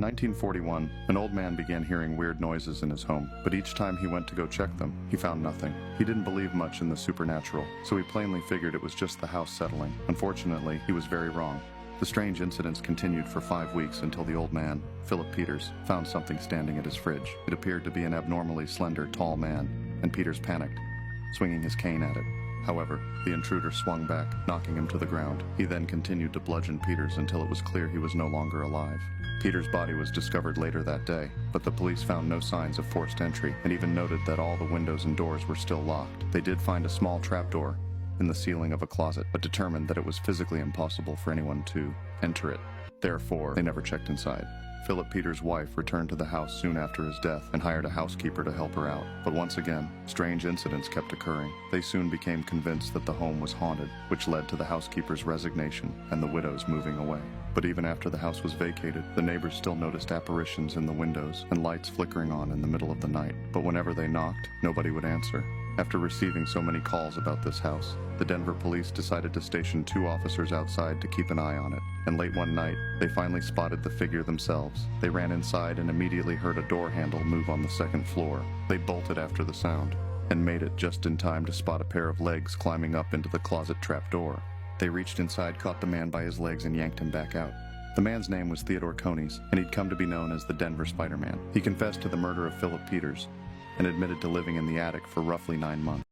In 1941, an old man began hearing weird noises in his home, but each time he went to go check them, he found nothing. He didn't believe much in the supernatural, so he plainly figured it was just the house settling. Unfortunately, he was very wrong. The strange incidents continued for 5 weeks until the old man, Philip Peters, found something standing at his fridge. It appeared to be an abnormally slender, tall man, and Peters panicked, swinging his cane at it. However, the intruder swung back, knocking him to the ground. He then continued to bludgeon Peters until it was clear he was no longer alive. Peters' body was discovered later that day, but the police found no signs of forced entry and even noted that all the windows and doors were still locked. They did find a small trapdoor in the ceiling of a closet, but determined that it was physically impossible for anyone to enter it. Therefore, they never checked inside. Philip Peters' wife returned to the house soon after his death and hired a housekeeper to help her out. But once again, strange incidents kept occurring. They soon became convinced that the home was haunted, which led to the housekeeper's resignation and the widow's moving away. But even after the house was vacated, the neighbors still noticed apparitions in the windows and lights flickering on in the middle of the night. But whenever they knocked, nobody would answer. After receiving so many calls about this house, the Denver police decided to station 2 officers outside to keep an eye on it. And late one night, they finally spotted the figure themselves. They ran inside and immediately heard a door handle move on the 2nd floor. They bolted after the sound and made it just in time to spot a pair of legs climbing up into the closet trapdoor. They reached inside, caught the man by his legs, and yanked him back out. The man's name was Theodore Coneys, and he'd come to be known as the Denver Spider-Man. He confessed to the murder of Philip Peters and admitted to living in the attic for roughly 9 months.